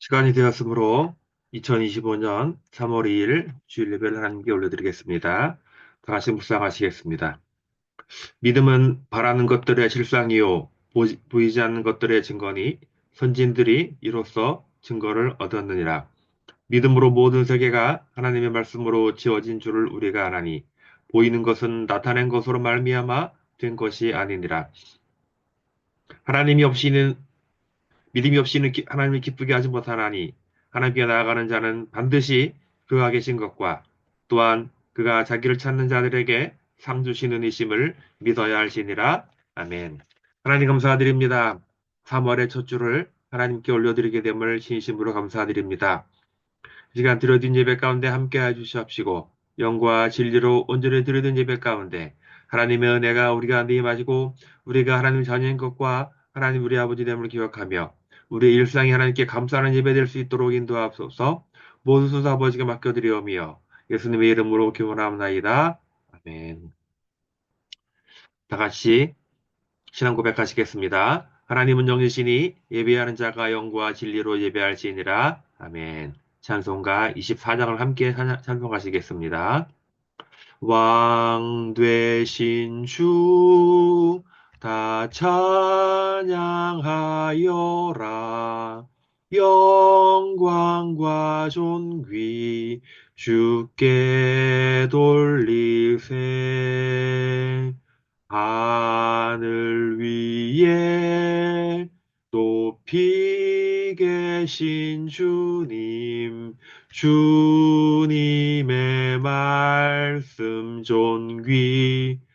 시간이 되었으므로 2025년 3월 2일 주일 예배를 하나님께 올려드리겠습니다. 다 같이 묵상하시겠습니다. 믿음은 바라는 것들의 실상이요 보이지 않는 것들의 증거니 선진들이 이로써 증거를 얻었느니라. 믿음으로 모든 세계가 하나님의 말씀으로 지어진 줄을 우리가 아나니 보이는 것은 나타낸 것으로 말미암아 된 것이 아니니라. 하나님이 없이는 믿음이 없이는 하나님을 기쁘게 하지 못하나니 하나님께 나아가는 자는 반드시 그가 계신 것과 또한 그가 자기를 찾는 자들에게 상 주시는 이심을 믿어야 할지니라. 아멘. 하나님 감사드립니다. 3월의 첫 주를 하나님께 올려드리게 됨을 진심으로 감사드립니다. 이 시간 드려진 예배 가운데 함께해 주시옵시고 영과 진리로 온전히 드려진 예배 가운데 하나님의 은혜가 우리가 임하시고 우리가 하나님 자녀인 것과 하나님 우리 아버지 됨을 기억하며 우리의 일상이 하나님께 감사하는 예배 될 수 있도록 인도하옵소서. 모든 순서 아버지가 맡겨드리오며 예수님의 이름으로 기원합나이다. 아멘. 다 같이 신앙 고백하시겠습니다. 하나님은 영이시니 예배하는 자가 영과 진리로 예배할지니라. 아멘. 찬송가 24장을 함께 찬송하시겠습니다. 왕 되신 주 다 찬양하여라. 영광과 존귀 주께 돌리세. 하늘 위에 높이 계신 주님, 주님의 말씀 존귀하도다.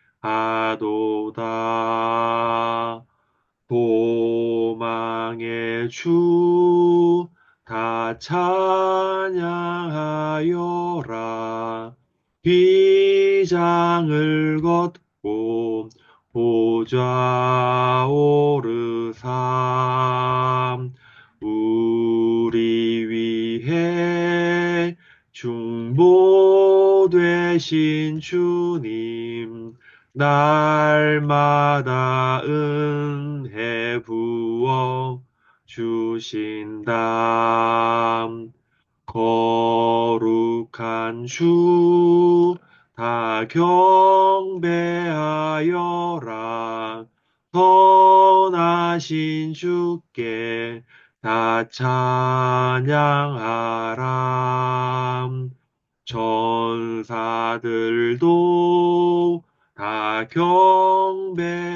도망의 주 다 찬양하여라. 비장을 걷고 보좌 오르삼 우리 위해 중보되신 주님 날마다 은혜 부어 주신다. 거룩한 주 다 경배하여라. 선하신 주께 다 찬양하라. 천사들도 다 경배하여라.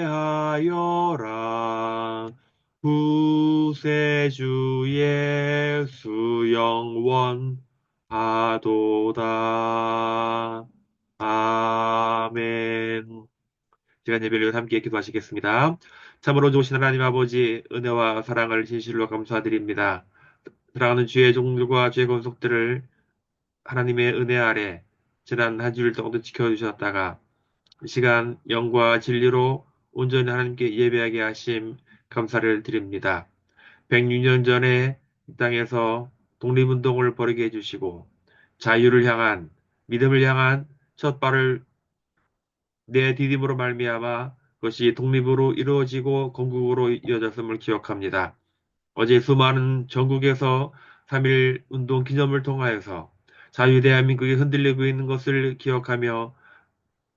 구세주 예수 영원하도다. 아멘. 시간 예배를 함께 기도하시겠습니다. 참으로 좋으신 하나님 아버지 은혜와 사랑을 진실로 감사드립니다. 사랑하는 주의 종들과 주의 권속들을 하나님의 은혜 아래 지난 한 주일 동안도 지켜주셨다가 이 시간 영과 진리로 온전히 하나님께 예배하게 하심 감사를 드립니다. 106년 전에 이 땅에서 독립운동을 벌이게 해주시고 자유를 향한 믿음을 향한 첫 발을 내디딤으로 말미암아 그것이 독립으로 이루어지고 건국으로 이어졌음을 기억합니다. 어제 수많은 전국에서 3.1 운동 기념을 통하여서 자유 대한민국이 흔들리고 있는 것을 기억하며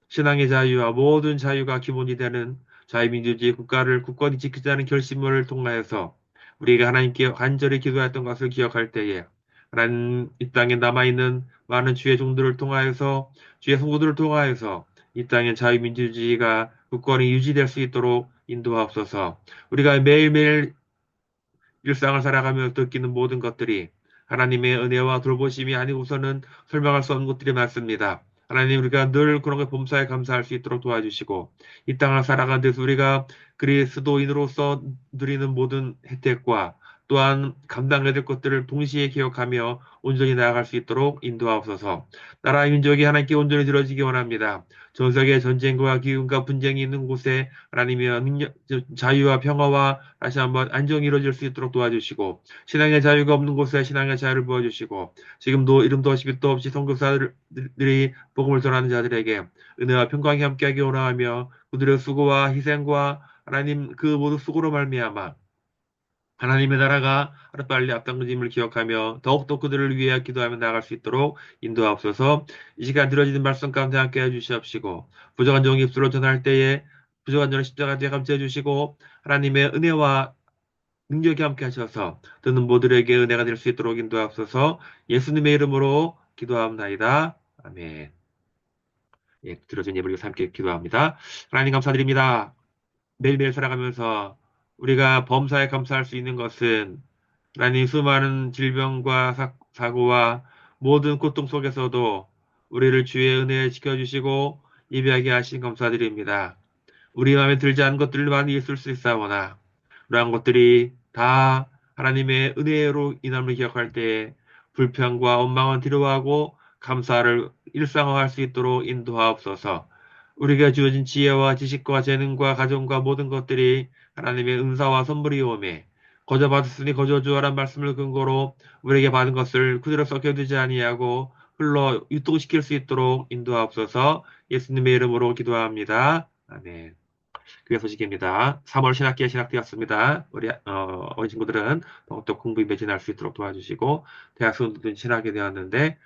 신앙의 자유와 모든 자유가 기본이 되는 자유민주주의 국가를 굳건히 지키자는 결심을 통하여서 우리가 하나님께 간절히 기도했던 것을 기억할 때에 하나님 이 땅에 남아있는 많은 주의 종들을 통하여서 주의 성도들을 통하여서 이 땅의 자유민주주의가 굳건히 유지될 수 있도록 인도하옵소서. 우리가 매일매일 일상을 살아가며 느끼는 모든 것들이 하나님의 은혜와 돌보심이 아니고서는 설명할 수 없는 것들이 많습니다. 하나님 우리가 늘 그런 것 범사에 감사할 수 있도록 도와주시고 이 땅을 살아가는 데서 우리가 그리스도인으로서 누리는 모든 혜택과 또한 감당해야 될 것들을 동시에 기억하며 온전히 나아갈 수 있도록 인도하옵소서. 나라 민족이 하나님께 온전히 들어지기 원합니다. 전 세계 전쟁과 기근과 분쟁이 있는 곳에 하나님의 자유와 평화와 다시 한번 안정이 이루어질 수 있도록 도와주시고 신앙의 자유가 없는 곳에 신앙의 자유를 부어주시고 지금도 이름도 없이 빛도 없이 선교사들이 복음을 전하는 자들에게 은혜와 평강이 함께하기 원하며 그들의 수고와 희생과 하나님 그 모든 수고로 말미암아 하나님의 나라가 하루빨리 앞당겨짐을 기억하며 더욱더 그들을 위해 기도하며 나아갈 수 있도록 인도하옵소서. 이 시간 들어지는 말씀 가운데 함께 해주시옵시고 부족한 종이 입술로 전할 때에 부족한 종을 십자가 뒤에 감싸해 주시고 하나님의 은혜와 능력이 함께 하셔서 듣는 모두에게 은혜가 될 수 있도록 인도하옵소서. 예수님의 이름으로 기도하옵나이다. 아멘. 예, 들어준 예물로 함께 기도합니다. 하나님 감사드립니다. 매일매일 살아가면서 우리가 범사에 감사할 수 있는 것은 하나님 수많은 질병과 사고와 모든 고통 속에서도 우리를 주의 은혜에 지켜주시고 예비하게 하신 감사드립니다. 우리 마음에 들지 않은 것들을 많이 있을 수 있사오나 그러한 것들이 다 하나님의 은혜로 인함을 기억할 때에 불평과 원망은 뒤로하고 감사를 일상화할 수 있도록 인도하옵소서. 우리가 주어진 지혜와 지식과 재능과 가정과 모든 것들이 하나님의 은사와 선물이오매 거저 받았으니 거저 주어란 말씀을 근거로 우리에게 받은 것을 그대로 썩혀두지 아니하고 흘러 유통시킬 수 있도록 인도하옵소서. 예수님의 이름으로 기도합니다. 아멘. 교회 소식입니다. 3월 신학기에 시작되었습니다. 우리 어린 친구들은 더욱더 공부에 매진할 수 있도록 도와주시고 대학생들도 신학이 되었는데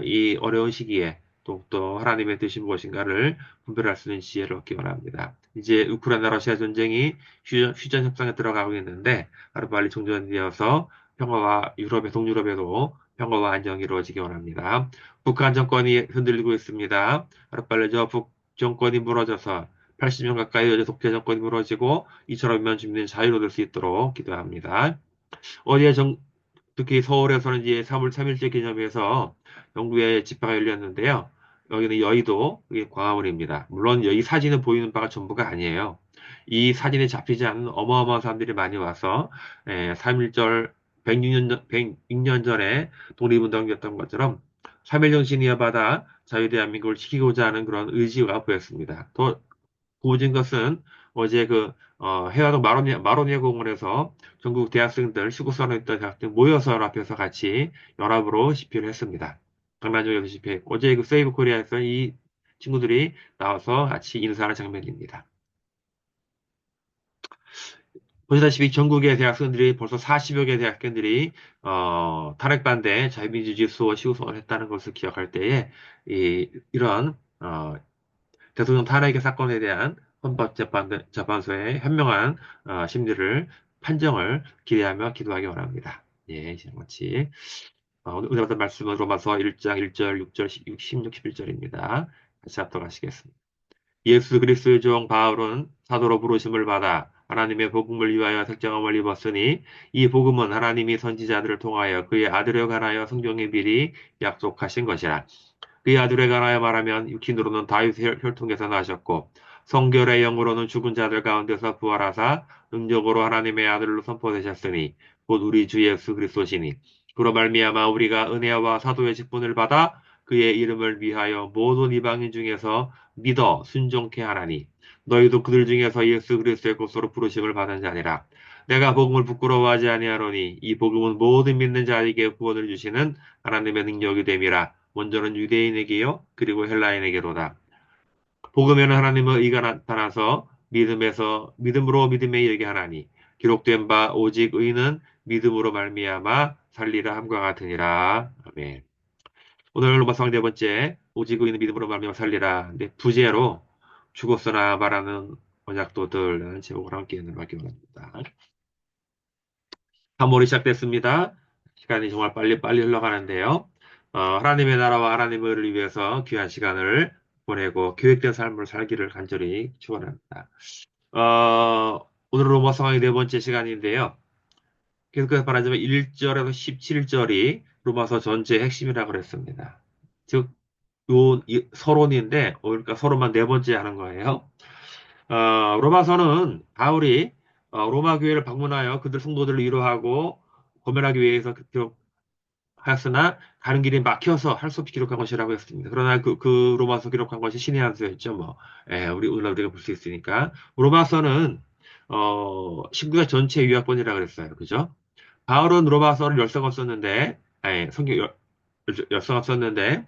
이 어려운 시기에 더욱더 하나님의 뜻이 무엇인가를 분별할 수 있는 지혜를 얻기 바랍니다. 이제 우크라이나 러시아 전쟁이 휴전 협상에 들어가고 있는데 하루빨리 종전되어서 평화와 유럽의 동유럽에도 평화와 안정이 이루어지기 원합니다. 북한 정권이 흔들리고 있습니다. 하루빨리 저 북 정권이 무너져서 80년 가까이 어제 독재 정권이 무너지고 이처럼 면 주민은 자유로 될 수 있도록 기도합니다. 어제 특히 서울에서는 이제 3월 3일째 기념해서 영구의 집회가 열렸는데요. 여기는 여의도 광화문입니다. 물론 여기 사진에 보이는 바가 전부가 아니에요. 이 사진에 잡히지 않는 어마어마한 사람들이 많이 와서 3.1절 106년 전에 독립운동이었던 것처럼 3.1 정신이 이어받아 자유대한민국을 지키고자 하는 그런 의지가 보였습니다. 또 보여진 것은 어제 해화동 마로니에 공원에서 전국 대학생들, 시국선언 있던 대학생 모여서 앞에서 같이 연합으로 집회를 했습니다. 강남역에서 집회. 어제 세이브 코리아에서 이 친구들이 나와서 같이 인사하는 장면입니다. 보시다시피 전국의 대학생들이 벌써 40여 개 대학생들이 탄핵반대 자유민주주의 수호 시국선언을 했다는 것을 기억할 때에 이런 대통령 탄핵의 사건에 대한 헌법재판소의 현명한 심리를 판정을 기대하며 기도하기 원합니다. 예, 이랑 같이 오늘 받은 말씀은 로마서 1장 1절, 6절, 16, 11절입니다. 같이 합독 하시겠습니다. 예수 그리스도의 종 바울은 사도로 부르심을 받아 하나님의 복음을 위하여 택정함을 입었으니 이 복음은 하나님이 선지자들을 통하여 그의 아들에 관하여 성경에 미리 약속하신 것이라. 그의 아들에 관하여 말하면 육신으로는 다윗의 혈통에서 나셨고 성결의 영으로는 죽은 자들 가운데서 부활하사 능력으로 하나님의 아들로 선포되셨으니 곧 우리 주 예수 그리스도시니 그로 말미암아 우리가 은혜와 사도의 직분을 받아 그의 이름을 위하여 모든 이방인 중에서 믿어 순종케 하나니 너희도 그들 중에서 예수 그리스도의 것으로 부르심을 받은 자니라. 내가 복음을 부끄러워하지 아니하노니 이 복음은 모든 믿는 자에게 구원을 주시는 하나님의 능력이 됨이라. 먼저는 유대인에게요 그리고 헬라인에게로다. 복음에는 하나님의 의가 나타나서 믿음으로 믿음에 이르게 하나니 기록된 바 오직 의는 믿음으로 말미암아 살리라 함과 같으니라. 아멘. 오늘 로마서 네 번째 오직 의는 믿음으로 말미암아 살리라. 근데 부제로 죽었으나 말하는 언약도들라는 제목으로 함께 나누기 원합니다. 3월이 시작됐습니다. 시간이 정말 빨리 흘러가는데요. 하나님의 나라와 하나님의 의를 위해서 귀한 시간을 보내고 계획된 삶을 살기를 간절히 축원합니다. 오늘 로마 상황의 네 번째 시간인데요. 계속해서 말하자면 1절에서 17절이 로마서 전체의 핵심이라고 그랬습니다. 즉, 서론인데, 그러니까 서론만 네 번째 하는 거예요. 로마서는 바울이 로마 교회를 방문하여 그들 성도들을 위로하고 고면하기 위해서 하였으나 가는 길이 막혀서 할 수 없이 기록한 것이라고 했습니다. 그러나 그 로마서 기록한 것이 신의 한 수였죠. 뭐, 오늘 우리가 볼 수 있으니까. 로마서는, 19세 전체 요약본이라고 그랬어요. 그죠? 바울은 로마서를 열성을 썼는데, 성경 열성을 썼는데,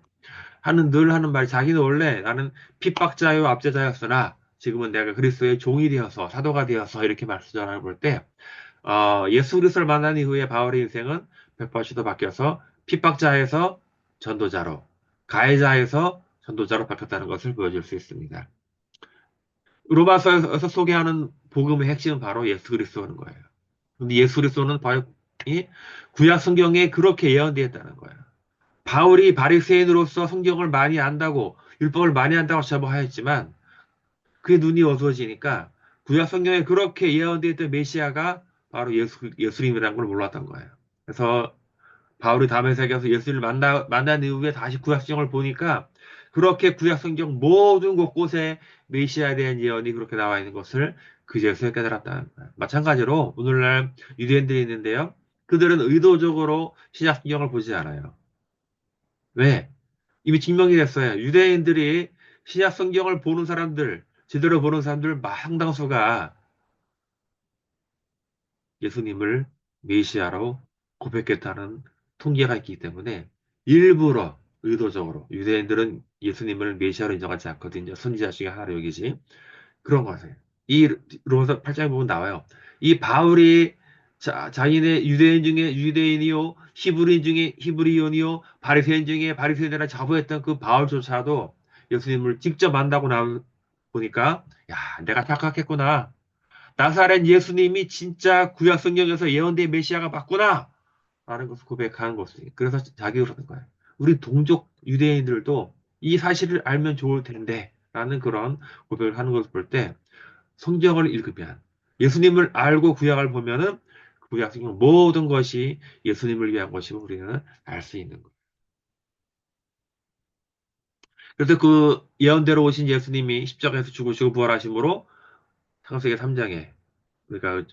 늘 하는 말이 자기는 원래 나는 핍박자요, 압제자였으나, 지금은 내가 그리스도의 종이 되어서 사도가 되어서 이렇게 말씀을 볼 때, 예수 그리스도를 만난 이후에 바울의 인생은 180도 바뀌어서 핍박자에서 전도자로, 가해자에서 전도자로 바뀌었다는 것을 보여줄 수 있습니다. 로마서에서 소개하는 복음의 핵심은 바로 예수 그리스도는 거예요. 근데 예수 그리스도는 바로 이 구약 성경에 그렇게 예언되어 있다는 거예요. 바울이 바리새인으로서 성경을 많이 안다고 율법을 많이 안다고 자부하였지만 그의 눈이 어두워지니까 구약 성경에 그렇게 예언되어 있던 메시아가 바로 예수님이라는 걸 몰랐던 거예요. 그래서 바울이 다메섹에 가서 예수를 만난 이후에 다시 구약 성경을 보니까 그렇게 구약 성경 모든 곳곳에 메시아에 대한 예언이 그렇게 나와 있는 것을 그제서야 깨달았다는 거예요. 마찬가지로 오늘날 유대인들이 있는데요. 그들은 의도적으로 신약 성경을 보지 않아요. 왜? 이미 증명이 됐어요. 유대인들이 신약 성경을 보는 사람들, 제대로 보는 사람들 상당수가 예수님을 메시아로 고백했다는 통계가 있기 때문에 일부러 의도적으로 유대인들은 예수님을 메시아로 인정하지 않거든요. 선지자 중에 하나로 여기지. 그런 거세요. 이 로마서 8장에 보면 나와요. 이 바울이 자신의 유대인 중에 유대인이요, 히브리인 중에 히브리온이요, 바리새인 중에 바리새인이라 자부했던 그 바울조차도 예수님을 직접 만나고 보니까 야, 내가 착각했구나. 나사렛 예수님이 진짜 구약 성경에서 예언된 메시아가 맞구나. 라는 것을 고백하는 것이. 그래서 자기 그러는 거예요. 우리 동족 유대인들도 이 사실을 알면 좋을 텐데. 라는 그런 고백을 하는 것을 볼 때 성경을 읽으면 예수님을 알고 구약을 보면은 구약 성경 모든 것이 예수님을 위한 것임을 우리는 알 수 있는 거예요. 그래서 그 예언대로 오신 예수님이 십자가에서 죽으시고 부활하심으로 창세기 3장에 우리가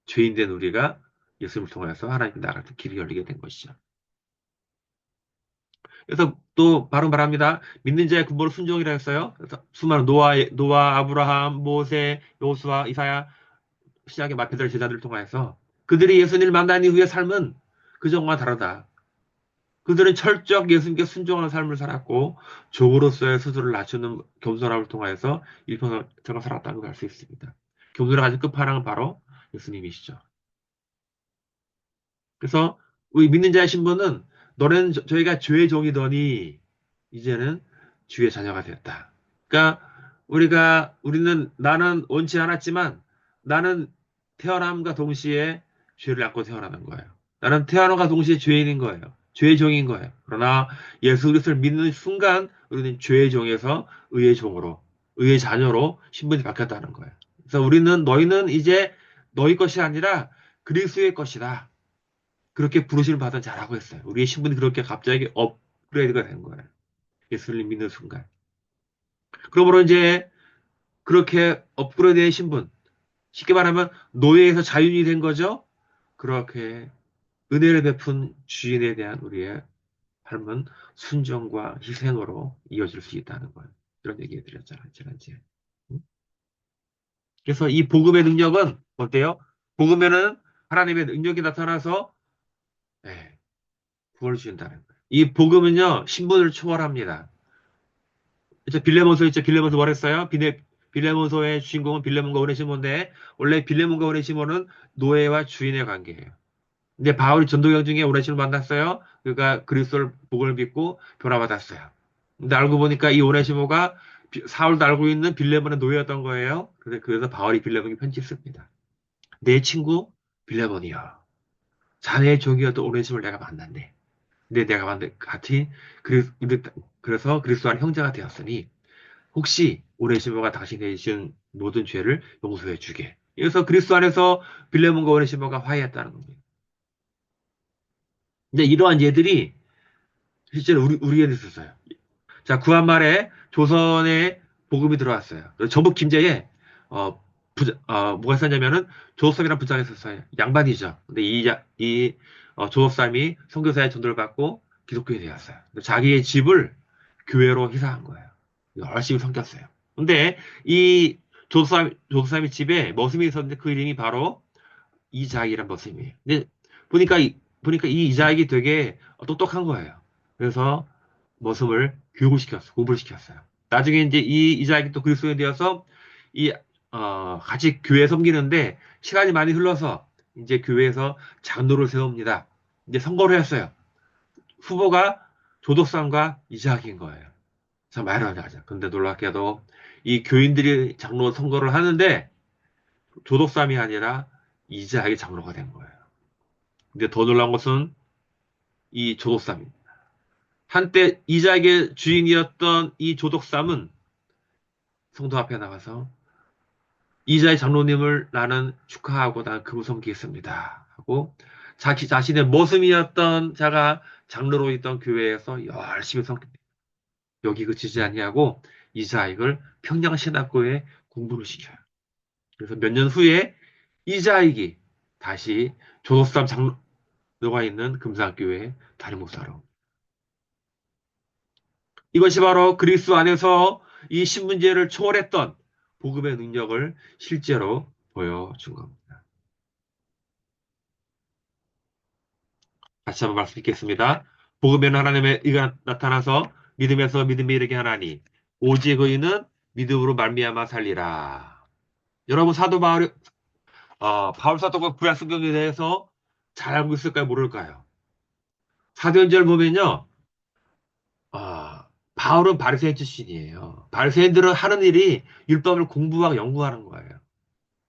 죄인된 우리가 예수님을 통해서 하나님께 나갈 때 길이 열리게 된 것이죠. 그래서 또 바로 말합니다. 믿는 자의 근본은 순종이라 했어요. 그래서 수많은 노아, 아브라함, 모세, 요수아, 이사야, 신약의 마태들 제자들을 통해서 그들이 예수님을 만난 이후의 삶은 그전과 다르다. 그들은 철저하게 예수님께 순종하는 삶을 살았고 종으로서의 스스로를 낮추는 겸손함을 통해서 일평생을 살았다는 걸 알 수 있습니다. 겸손의 가장 끝판왕은 바로 예수님이시죠. 그래서 우리 믿는 자의 신분은 너는 저희가 죄의 종이더니 이제는 주의 자녀가 되었다. 그러니까 우리는 나는 원치 않았지만 나는 태어남과 동시에 죄를 안고 태어나는 거예요. 나는 태어남과 동시에 죄인인 거예요. 죄의 종인 거예요. 그러나 예수 그리스도를 믿는 순간 우리는 죄의 종에서 의의 종으로, 의의 자녀로 신분이 바뀌었다는 거예요. 그래서 너희는 이제 너희 것이 아니라 그리스도의 것이다. 그렇게 부르심을 받은 자라고 했어요. 우리의 신분이 그렇게 갑자기 업그레이드가 된 거예요. 예수를 믿는 순간. 그러므로 이제 그렇게 업그레이드된 신분, 쉽게 말하면 노예에서 자유인이 된 거죠. 그렇게 은혜를 베푼 주인에 대한 우리의 삶은 순종과 희생으로 이어질 수 있다는 거예요. 이런 얘기 해드렸잖아요, 지난주에. 그래서 이 복음의 능력은 어때요? 복음에는 하나님의 능력이 나타나서 네, 구원을 주신다는 거예요. 이 복음은요, 신분을 초월합니다. 빌레몬서 있죠? 빌레몬서 뭐 했어요? 빌레몬서의 주인공은 빌레몬과 오네시모인데 원래 빌레몬과 오네시모는 노예와 주인의 관계예요. 근데 바울이 전도경 중에 오네시모를 만났어요. 그가 그리스도를 복음을 믿고 변화받았어요. 근데 알고 보니까 이 오네시모가 사울도 알고 있는 빌레몬의 노예였던 거예요. 그래서 바울이 빌레몬에게 편지 씁니다. 내 친구 빌레몬이여. 자네의 종이었던 오네시모를 내가 만났네. 근데 내가 같이 그래서 그리스도 안 형제가 되었으니 혹시 오네시모가 당신의 지은 모든 죄를 용서해 주게. 그래서 그리스도 안에서 빌레몬과 오네시모가 화해했다는 겁니다. 근데 이러한 예들이 실제로 우리에게 있었어요. 자, 구한 말에 조선에 복음이 들어왔어요. 전북 김제에 뭐가 있었냐면은 조섭삼이라는 부장이 있었어요. 양반이죠. 근데 조섭삼이 선교사의 전도를 받고 기독교에 되었어요. 자기의 집을 교회로 희생한 거예요. 열심히 섬겼어요. 근데 이 조수삼의 집에 머슴이 있었는데 그 이름이 바로 이자익이란 머슴이에요. 근데 보니까 이 이자익이 되게 똑똑한 거예요. 그래서 머슴을 교육을 시켰어요. 공부를 시켰어요. 나중에 이제 이 이자익이 또 그리스도인이 되어서 이, 같이 교회 섬기는데 시간이 많이 흘러서 이제 교회에서 장로를 세웁니다. 이제 선거를 했어요. 후보가 조덕삼과 이삭인 거예요. 참 말이 안 하죠. 근데 놀랍게도 이 교인들이 장로 선거를 하는데 조덕삼이 아니라 이삭이 장로가 된 거예요. 근데 더 놀라운 것은 이 조덕삼입니다. 한때 이삭의 주인이었던 이 조덕삼은 성도 앞에 나가서 이자의 장로님을 나는 축하하고 난 그분 섬기겠습니다. 하고 자기 자신의 모습이었던 자가 장로로 있던 교회에서 열심히 여기 그치지 아니하고 이자익을 평양신학교에 공부를 시켜요. 그래서 몇 년 후에 이자익이 다시 조덕삼 장로가 있는 금산교회 담임 목사로. 이것이 바로 그리스도 안에서 이 신문제를 초월했던 복음의 능력을 실제로 보여준 겁니다. 다시 한번 말씀드리겠습니다. 복음에는 하나님의 의가 나타나서 믿음에서 믿음에 이르게 하나니 오직 의인은 믿음으로 말미암아 살리라. 여러분 바울 사도가 구약 성경에 대해서 잘 알고 있을까요? 모를까요? 사도행전을 보면요. 바울은 바리새인 출신이에요. 바리새인들은 하는 일이 율법을 공부하고 연구하는 거예요.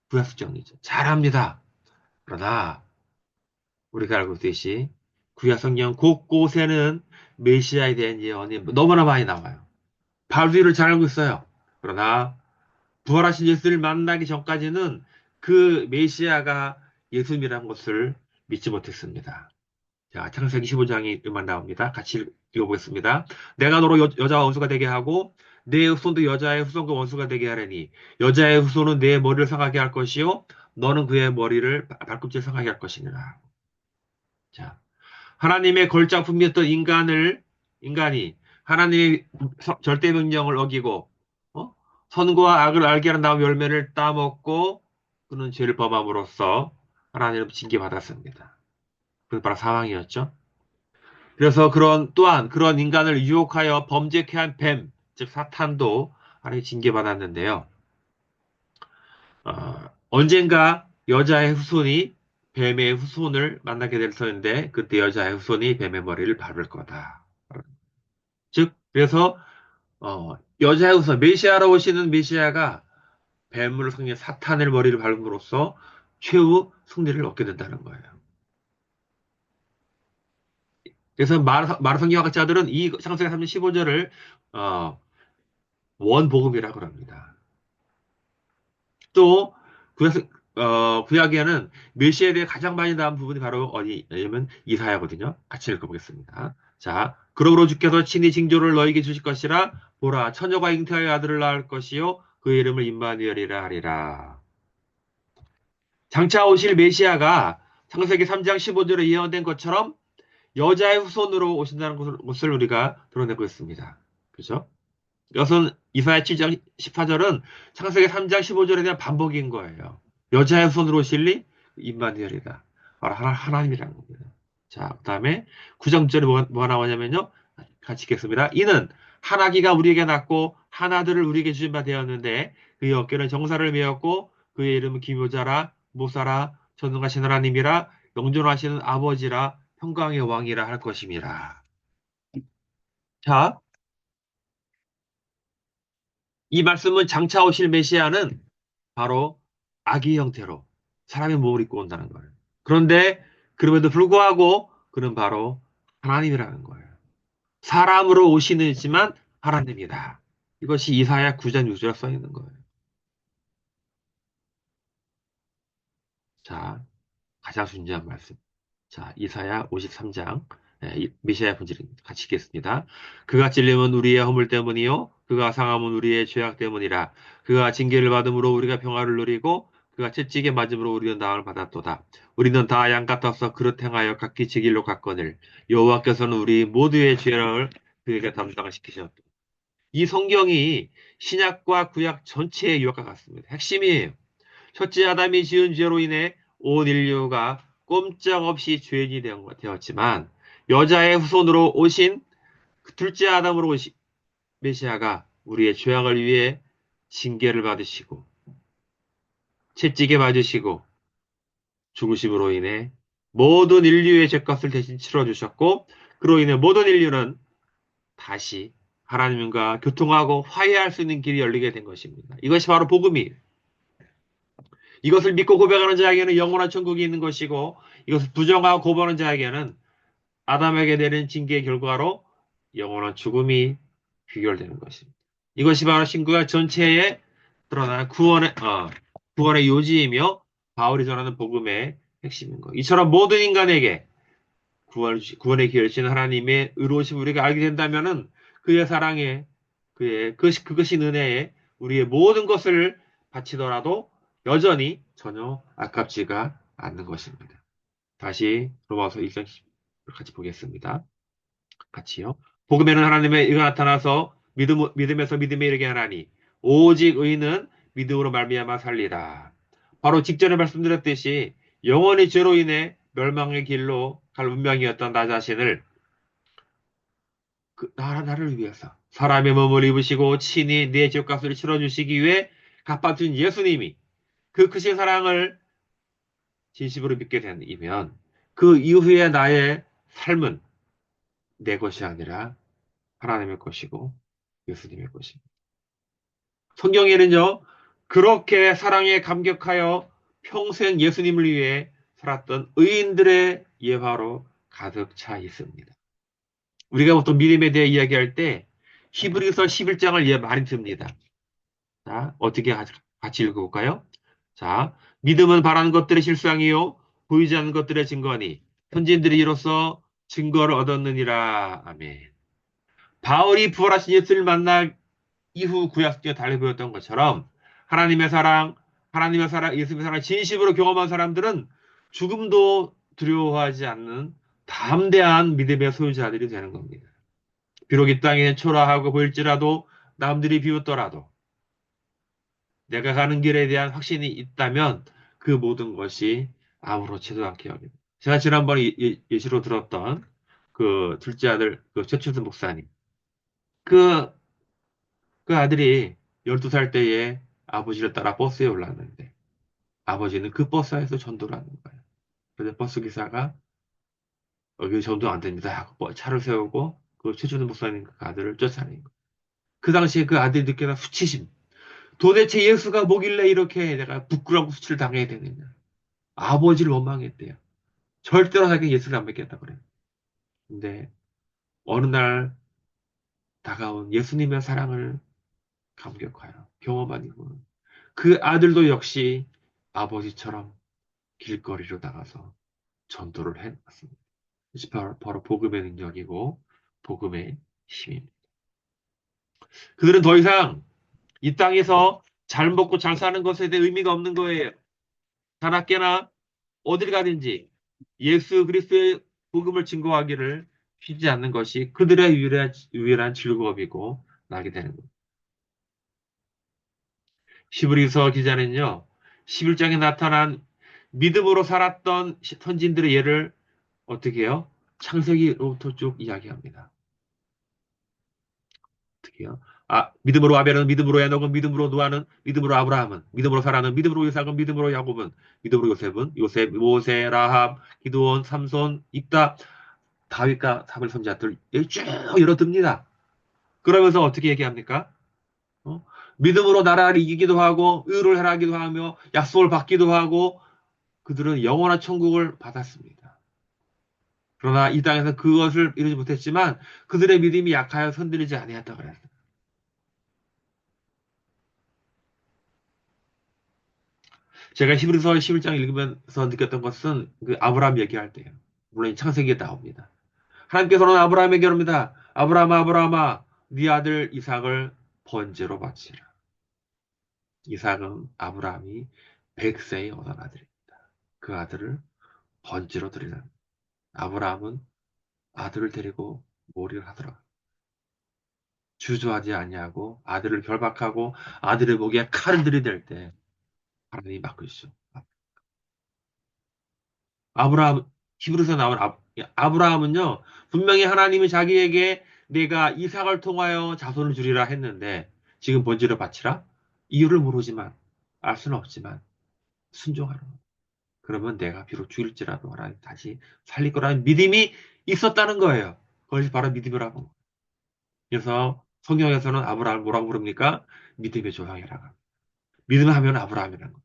구약 성경이죠. 잘합니다. 그러나 우리가 알고 있듯이 구약 성경 곳곳에는 메시아에 대한 예언이 너무나 많이 나와요. 바울도 잘 알고 있어요. 그러나 부활하신 예수를 만나기 전까지는 그 메시아가 예수님이라는 것을 믿지 못했습니다. 자, 창세기 15장이 음악 나옵니다. 같이 읽어보겠습니다. 내가 너로 여자와 원수가 되게 하고 내 후손도 여자의 후손과 원수가 되게 하려니 여자의 후손은 내 머리를 상하게 할 것이요 너는 그의 머리를 발꿈치에 상하게 할 것이니라. 자, 하나님의 걸작품이었던 인간이 하나님의 절대 명령을 어기고, 어? 선과 악을 알게 하는 다음 열매를 따먹고, 그는 죄를 범함으로써 하나님은 징계받았습니다. 그게 바로 사망이었죠. 그래서 또한 그런 인간을 유혹하여 범죄케 한 뱀, 즉 사탄도 하나님 징계받았는데요. 언젠가 여자의 후손이 뱀의 후손을 만나게 될 터인데 그때 여자의 후손이 뱀의 머리를 밟을 거다. 즉 그래서 여자의 후손 메시아로 오시는 메시아가 뱀을 성령 사탄의 머리를 밟음으로써 최후 승리를 얻게 된다는 거예요. 그래서 마르성경학자들은 이 창세기 3장 15절을 원복음이라고 합니다. 또 구약에는 메시아에 대해 가장 많이 나온 부분이 바로 어디냐면 이사야거든요. 같이 읽어보겠습니다. 자, 그러므로 주께서 친히 징조를 너에게 주실 것이라 보라 처녀가 잉태하여 아들을 낳을 것이요 그의 이름을 임마누엘이라 하리라. 장차 오실 메시아가 창세기 3장 15절에 예언된 것처럼 여자의 후손으로 오신다는 것을 우리가 드러내고 있습니다. 그죠? 이것은 이사야 7장 14절은 창세기 3장 15절에 대한 반복인 거예요. 여자의 후손으로 오실리 임마누엘이다. 바로 하나님이라는 겁니다. 자, 그 다음에 9장 9절에 뭐가 나오냐면요. 같이 읽겠습니다. 이는 한 아기가 우리에게 낳고 한 아들을 우리에게 주신 바 되었는데 그의 어깨는 정사를 메었고 그의 이름은 기묘자라 모사라 전능하신 하나님이라 영존하시는 아버지라 평강의 왕이라 할 것임이라. 자, 이 말씀은 장차 오실 메시아는 바로 아기 형태로 사람의 몸을 입고 온다는 거예요. 그런데 그럼에도 불구하고 그는 바로 하나님이라는 거예요. 사람으로 오시는지만 하나님이다. 이것이 이사야 9장 6절에 써 있는 거예요. 자, 가장 중요한 말씀. 자, 이사야 53장. 메시아 본질입니다. 같이 읽겠습니다. 그가 찔림은 우리의 허물 때문이요. 그가 상함은 우리의 죄악 때문이라. 그가 징계를 받음으로 우리가 평화를 누리고 그가 채찍에 맞음으로 우리는 나음을 받았도다. 우리는 다 양 같아서 그릇 행하여 각기 제 길로 갔거늘 여호와께서는 우리 모두의 죄를 그에게 담당을 시키셨다. 이 성경이 신약과 구약 전체의 유학과 같습니다. 핵심이에요. 첫째 아담이 지은 죄로 인해 온 인류가 꼼짝없이 죄인이 되었지만 여자의 후손으로 오신 둘째 아담으로 오신 메시아가 우리의 죄악을 위해 징계를 받으시고 채찍에 맞으시고 죽으심으로 인해 모든 인류의 죄값을 대신 치러주셨고 그로 인해 모든 인류는 다시 하나님과 교통하고 화해할 수 있는 길이 열리게 된 것입니다. 이것이 바로 복음이에요. 이것을 믿고 고백하는 자에게는 영원한 천국이 있는 것이고 이것을 부정하고 고발하는 자에게는 아담에게 내린 징계의 결과로 영원한 죽음이 귀결되는 것입니다. 이것이 바로 신구약 전체에 드러나는 구원의 요지이며 바울이 전하는 복음의 핵심인 것. 이처럼 모든 인간에게 구원의 기회를 주신 하나님의 의로우심 우리가 알게 된다면은 그의 사랑에 그것이 은혜에 우리의 모든 것을 바치더라도 여전히 전혀 아깝지가 않는 것입니다. 다시 로마서 1장 10을 같이 보겠습니다. 같이요. 복음에는 하나님의 의가 나타나서 믿음에서 믿음에 이르게 하나니 오직 의인은 믿음으로 말미암아 살리라. 바로 직전에 말씀드렸듯이 영원히 죄로 인해 멸망의 길로 갈 운명이었던 나 자신을 나를 위해서 사람의 몸을 입으시고 친히 내 죄값을 치러주시기 위해 갚아준 예수님이 그 크신 사랑을 진심으로 믿게 되면 그 이후에 나의 삶은 내 것이 아니라 하나님의 것이고 예수님의 것입니다. 성경에는요, 그렇게 사랑에 감격하여 평생 예수님을 위해 살았던 의인들의 예화로 가득 차 있습니다. 우리가 보통 믿음에 대해 이야기할 때 히브리서 11장을 많이 듭니다. 자, 어떻게 같이 읽어볼까요? 자, 믿음은 바라는 것들의 실상이요 보이지 않는 것들의 증거니 선지자들이 이로써 증거를 얻었느니라. 아멘. 바울이 부활하신 예수를 만나 이후 구약성에 달리 보였던 것처럼 하나님의 사랑, 예수님의 사랑을 진심으로 경험한 사람들은 죽음도 두려워하지 않는 담대한 믿음의 소유자들이 되는 겁니다. 비록 이 땅에 초라하고 보일지라도 남들이 비웃더라도 내가 가는 길에 대한 확신이 있다면 그 모든 것이 아무렇지도 않게 여깁니다. 제가 지난번에 예시로 들었던 그 둘째 아들, 그 최춘수 목사님. 그 그 아들이 12살 때에 아버지를 따라 버스에 올랐는데 아버지는 그 버스 안에서 전도를 하는 거예요. 그래서 버스 기사가 여기 전도 안 됩니다 하고 차를 세우고 그 최준호 목사님 그 아들을 쫓아내는 거예요. 그 당시에 그 아들이 느끼는 수치심. 도대체 예수가 뭐길래 이렇게 내가 부끄러운 수치를 당해야 되느냐. 아버지를 원망했대요. 절대로 자기는 예수를 안 믿겠다 그래요. 근데 어느 날 다가온 예수님의 사랑을 감격하여 경험한 이후는 그 아들도 역시 아버지처럼 길거리로 나가서 전도를 해왔습니다. 바로 복음의 능력이고 복음의 힘입니다. 그들은 더 이상 이 땅에서 잘 먹고 잘 사는 것에 대해 의미가 없는 거예요. 자나깨나 어딜 가든지 예수 그리스도의 복음을 증거하기를 쉬지 않는 것이 그들의 유일한 즐거움이고 나게 되는 겁니다. 히브리서 기자는요. 11장에 나타난 믿음으로 살았던 선진들의 예를 어떻게 해요? 창세기로부터 쭉 이야기합니다. 어떻게 해요? 믿음으로 아벨은, 믿음으로 에녹은, 믿음으로 노아는, 믿음으로 아브라함은, 믿음으로 사라는, 믿음으로 이삭은, 믿음으로 야곱은, 믿음으로 요셉, 모세, 라합, 기드온, 삼손, 입다, 다윗과 사물 선지자들 쭉 열어듭니다. 그러면서 어떻게 얘기합니까? 어? 믿음으로 나라를 이기기도 하고 의를 행하기도 하며 약속을 받기도 하고 그들은 영원한 천국을 받았습니다. 그러나 이 땅에서 그것을 이루지 못했지만 그들의 믿음이 약하여 손들리지 아니했다 그랬어요. 제가 히브리서 11장 읽으면서 느꼈던 것은 그 아브라함 얘기할 때예요. 물론 창세기에 나옵니다. 하나님께서는 아브라함에게 이릅니다. 아브라함아, 네 아들 이삭을 번제로 바치라. 이삭은 아브라함이 100세에 얻은 아들입니다. 그 아들을 번제로 드리라. 아브라함은 아들을 데리고 몰이를 하더라. 주저하지 아니하고 아들을 결박하고 아들의 목에 칼을 들이댈 때 하나님이 막으시죠. 아브라함 히브리서 나온 아브라함은요 분명히 하나님이 자기에게 내가 이삭을 통하여 자손을 주리라 했는데 지금 번제를 바치라 이유를 모르지만 알 수는 없지만 순종하라. 그러면 내가 비록 죽일지라도 하나님 다시 살릴 거라는 믿음이 있었다는 거예요. 그것이 바로 믿음이라고. 그래서 성경에서는 아브라함을 뭐라고 부릅니까? 믿음의 조상이라고. 믿음하면 아브라함이라는 거.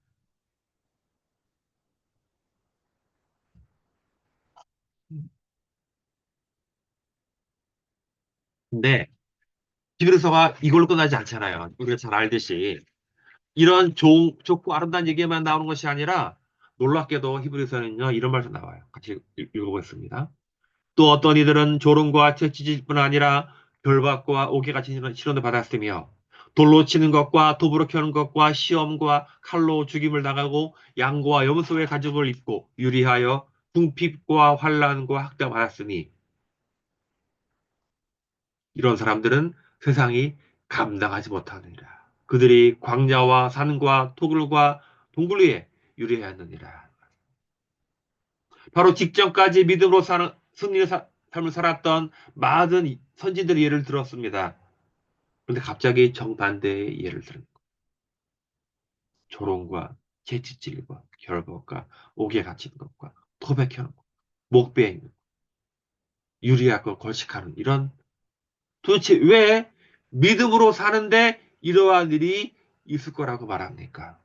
근데 히브리서가 이걸로 끝나지 않잖아요. 우리가 잘 알듯이 이런 좋고 아름다운 얘기만 나오는 것이 아니라 놀랍게도 히브리서는요 이런 말도 나와요. 같이 읽어보겠습니다. 또 어떤 이들은 조롱과 채찍질뿐 아니라 결박과 옥에같이 시련을 받았으며 돌로 치는 것과 도부로 켜는 것과 시험과 칼로 죽임을 당하고 양과 염소의 가죽을 입고 유리하여 궁핍과 환란과 학대를 받았으니 이런 사람들은 세상이 감당하지 못하느니라. 그들이 광야와 산과 토굴과 동굴 위에 유리하였느니라. 바로 직전까지 믿음으로 사는 승리의 삶을 살았던 많은 선지들의 예를 들었습니다. 그런데 갑자기 정반대의 예를 들은 조롱과 채찍질과 결박과 옥에 갇히는 것과 토백하는 것, 목베이는 유리하고 걸식하는 이런 도대체 왜 믿음으로 사는데 이러한 일이 있을 거라고 말합니까?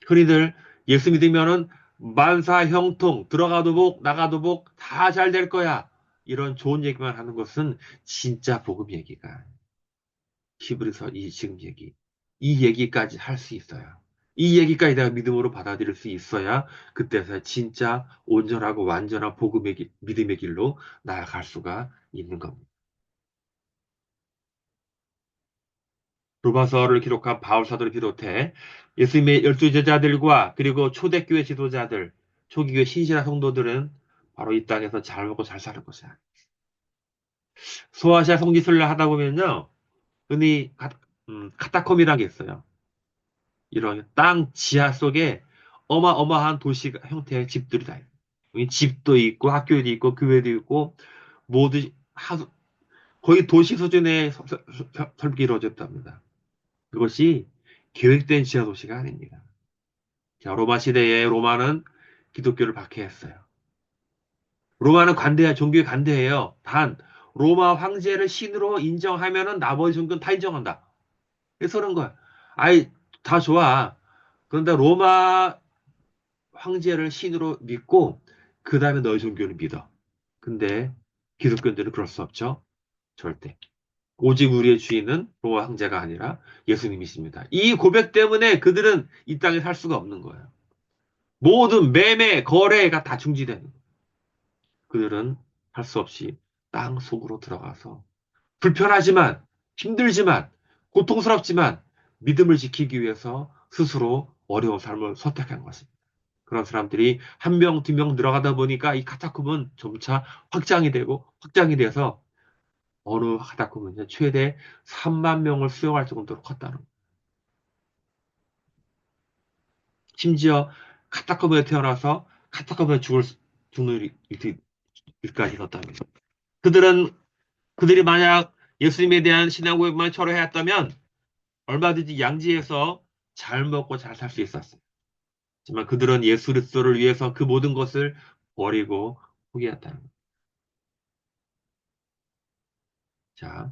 흔히들 예수 믿으면은 만사 형통 들어가도 복 나가도 복 다 잘 될 거야. 이런 좋은 얘기만 하는 것은 진짜 복음 얘기가 히브리서 이 지금 얘기 이 얘기까지 할 수 있어요. 이 얘기까지 내가 믿음으로 받아들일 수 있어야 그때서 진짜 온전하고 완전한 복음의 믿음의 길로 나아갈 수가 있는 겁니다. 로마서를 기록한 바울 사도를 비롯해 예수님의 열두 제자들과 그리고 초대교회 지도자들, 초기교회 신실한 성도들은 바로 이 땅에서 잘 먹고 잘 사는 것이야. 소아시아 성지순례 하다 보면요, 흔히 카타콤이라는 게 있어요. 이런 땅 지하 속에 어마어마한 도시 형태의 집들이 다 있어요. 여기 집도 있고 학교도 있고 교회도 있고 모두 거의 도시 수준의 설계가 이루어졌답니다. 그것이 계획된 지하 도시가 아닙니다. 자, 로마 시대에 로마는 기독교를 박해했어요. 로마는 종교에 관대해요. 단, 로마 황제를 신으로 인정하면은 나머지 종교는 다 인정한다. 그래서 그런 거야. 아이, 다 좋아. 그런데 로마 황제를 신으로 믿고, 그 다음에 너희 종교를 믿어. 근데 기독교인들은 그럴 수 없죠. 절대. 오직 우리의 주인은 로마 황제가 아니라 예수님이십니다. 이 고백 때문에 그들은 이 땅에 살 수가 없는 거예요. 모든 매매, 거래가 다 중지되는 거예요. 그들은 할 수 없이 땅 속으로 들어가서 불편하지만, 힘들지만, 고통스럽지만 믿음을 지키기 위해서 스스로 어려운 삶을 선택한 것입니다. 그런 사람들이 한 명, 두 명 들어가다 보니까 이 카타콤은 점차 확장이 되고 확장이 돼서 어느 카타콤은 최대 3만 명을 수용할 정도로 컸다는 거예요. 심지어 카타콤에 태어나서 카타콤에 죽는 일까지 있었다면 그들은 그들이 만약 예수님에 대한 신앙 고백만 철회했다면 얼마든지 양지에서 잘 먹고 잘 살 수 있었어요. 하지만 그들은 예수 그리스도를 위해서 그 모든 것을 버리고 포기했다는 거예요. 자,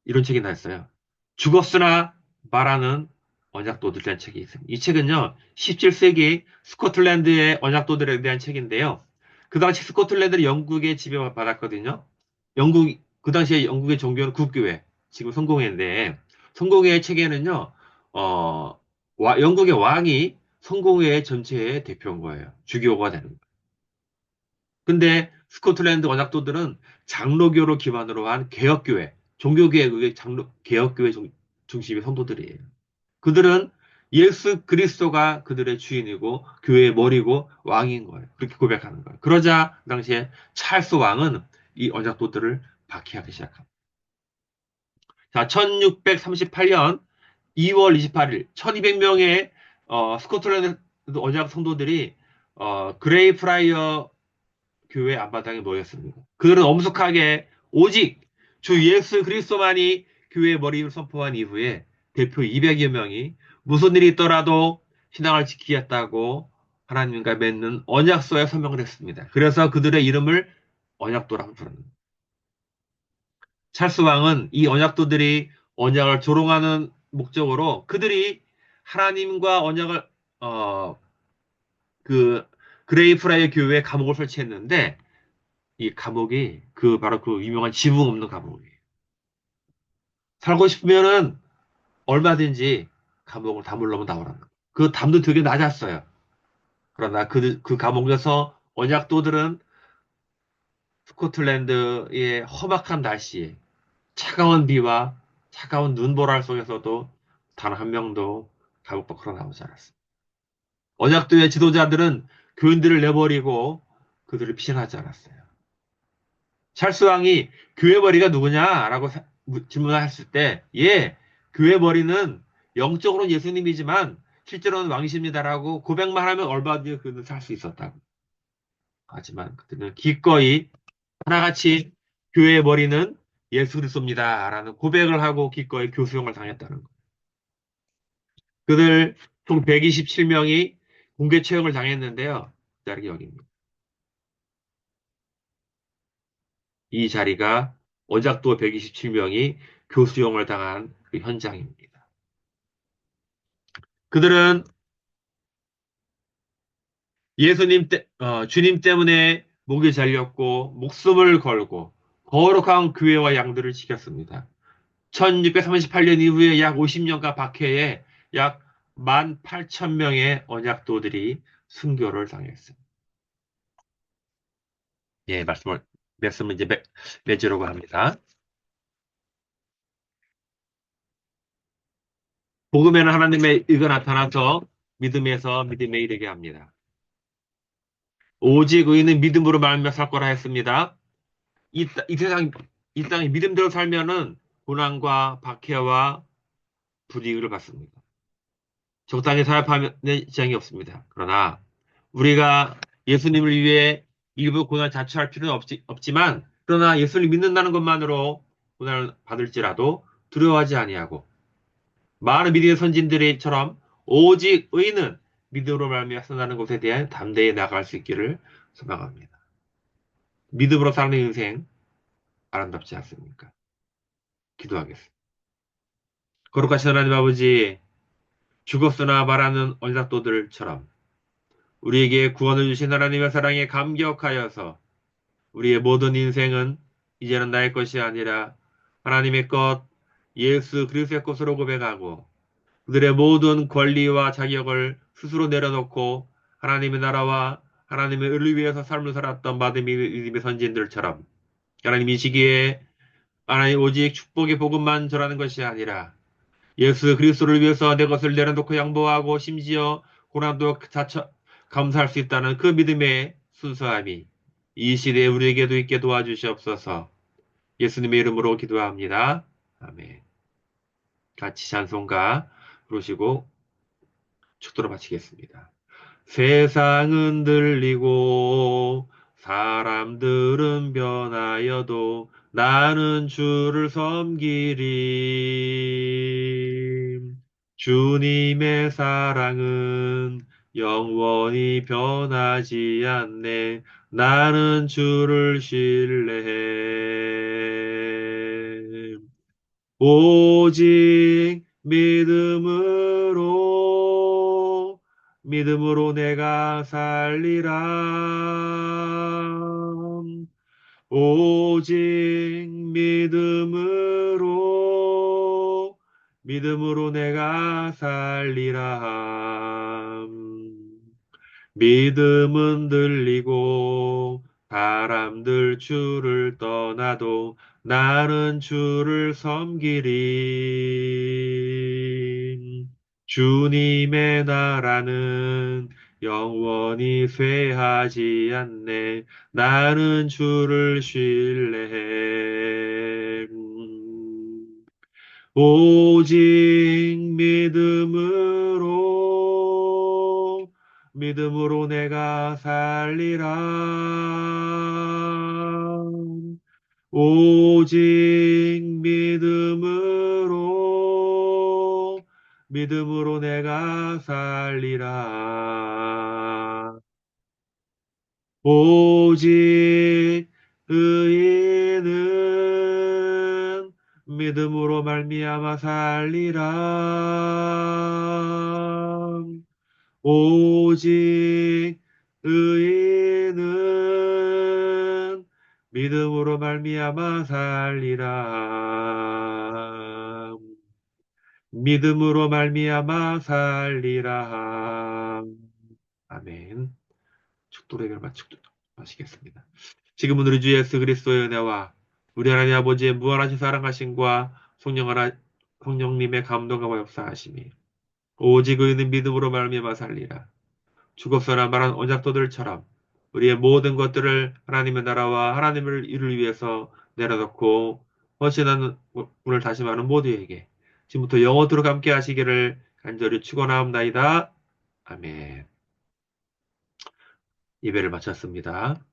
이런 책이 나왔어요. 죽었으나 말하는 언약도들에 대한 책이 있습니다. 이 책은요, 17세기 스코틀랜드의 언약도들에 대한 책인데요. 그 당시 스코틀랜드는 영국의 지배받았거든요. 그 당시에 영국의 종교는 국교회, 지금 성공회인데, 성공회 책에는요, 영국의 왕이 성공회 전체의 대표인 거예요. 주교가 되는 거예요. 근데 스코틀랜드 언약도들은 장로교를 기반으로 한 개혁교회, 종교개혁의 개혁교회 중심의 성도들이에요. 그들은 예수 그리스도가 그들의 주인이고 교회의 머리고 왕인 거예요. 그렇게 고백하는 거예요. 그러자 그 당시에 찰스 왕은 이 언약도들을 박해하기 시작합니다. 자, 1638년 2월 28일 1200명의 스코틀랜드 언약 성도들이 그레이프라이어 교회 앞바닥에 모였습니다. 그들은 엄숙하게 오직 주 예수 그리스도만이 교회의 머리임을 선포한 이후에 대표 200여 명이 무슨 일이 있더라도 신앙을 지키겠다고 하나님과 맺는 언약서에 서명을 했습니다. 그래서 그들의 이름을 언약도라고 부르는. 찰스 왕은 이 언약도들이 언약을 조롱하는 목적으로 그들이 하나님과 언약을 어, 그 그레이프라이 교회에 감옥을 설치했는데 이 감옥이 바로 그 유명한 지붕 없는 감옥이에요. 살고 싶으면은 얼마든지 감옥을 담으려면 나오라는 거예요. 그 담도 되게 낮았어요. 그러나 그 감옥에서 언약도들은 스코틀랜드의 험악한 날씨에 차가운 비와 차가운 눈보라 속에서도 단 한 명도 감옥 밖으로 나오지 않았습니다. 언약도의 지도자들은 교인들을 내버리고 그들을 피신하지 않았어요. 찰스 왕이 교회 머리가 누구냐라고 질문했을 때, 예, 교회 머리는 영적으로는 예수님이지만 실제로는 왕이십니다라고 고백만 하면 얼마든지 그는 살 수 있었다고. 하지만 그들은 기꺼이 하나같이 교회의 머리는 예수 그리스도입니다라는 고백을 하고 기꺼이 교수형을 당했다는 것. 그들 총 127명이 공개 처형을 당했는데요. 자르기 여기입니다. 이 자리가 오작도 127명이 교수형을 당한 그 현장입니다. 그들은 주님 때문에 목이 잘렸고 목숨을 걸고 거룩한 교회와 양들을 지켰습니다. 1638년 이후에 약 50년간 박해에 약 18,000명의 언약도들이 순교를 당했습니다. 예, 말씀을 이제 맺으려고 합니다. 복음에는 하나님의 의가 나타나서 믿음에서 믿음에 이르게 합니다. 오직 의인은 믿음으로 말미암아 살 거라 했습니다. 이 세상, 이 땅에 믿음대로 살면은 고난과 박해와 불이익을 받습니다. 적당히 타협하면 지장이 없습니다. 그러나 우리가 예수님을 위해 일부 고난 자처할 필요는 없지만 그러나 예수를 믿는다는 것만으로 고난을 받을지라도 두려워하지 아니하고 많은 믿음의 선진들이처럼 오직 의인은 믿음으로 말미암아 산다는 것에 대한 담대히 나아갈 수 있기를 소망합니다. 믿음으로 사는 인생 아름답지 않습니까? 기도하겠습니다. 거룩하신 하나님 아버지, 죽었으나 말하는 언약도들처럼 우리에게 구원을 주신 하나님의 사랑에 감격하여서 우리의 모든 인생은 이제는 나의 것이 아니라 하나님의 것, 예수 그리스도의 것으로 고백하고 그들의 모든 권리와 자격을 스스로 내려놓고 하나님의 나라와 하나님의 의를 위해서 삶을 살았던 믿음의 선진들처럼 하나님 이 시기에 하나님 오직 축복의 복음만 전하는 것이 아니라 예수 그리스도를 위해서 내 것을 내려놓고 양보하고 심지어 고난도 자처 감사할 수 있다는 그 믿음의 순수함이 이 시대에 우리에게도 있게 도와주시옵소서. 예수님의 이름으로 기도합니다. 아멘. 같이 찬송가 부르시고 축도로 마치겠습니다. 세상은 들리고 사람들은 변하여도 나는 주를 섬기리. 주님의 사랑은 영원히 변하지 않네. 나는 주를 신뢰해. 오직 믿음으로 내가 살리라. 오직 믿음으로 내가 살리라. 믿음은 들리고 사람들 주를 떠나도 나는 주를 섬기리. 주님의 나라는 영원히 쇠하지 않네. 나는 주를 신뢰해. 오직 믿음으로 내가 살리라. 오직 믿음으로 내가 살리라. 오직 의인은 믿음으로 말미암아 살리라. 오직 의인은 믿음으로 말미암아 살리라. 믿음으로 말미암아 살리라. 아멘. 축도를 마치겠습니다. 지금은 우리 주 예수 그리스도의 은혜와 우리 하나님 아버지의 무한하신 사랑하심과 성령님의 감동과 역사하심이 오직 의인은 믿음으로 말미암아 살리라. 죽었으나 말한 언약도들처럼 우리의 모든 것들을 하나님의 나라와 하나님을 이루기 위해서 내려놓고 헌신하는 오늘 다시 말하는 모두에게 지금부터 영원토록 함께 하시기를 간절히 축원하옵나이다. 아멘. 예배를 마쳤습니다.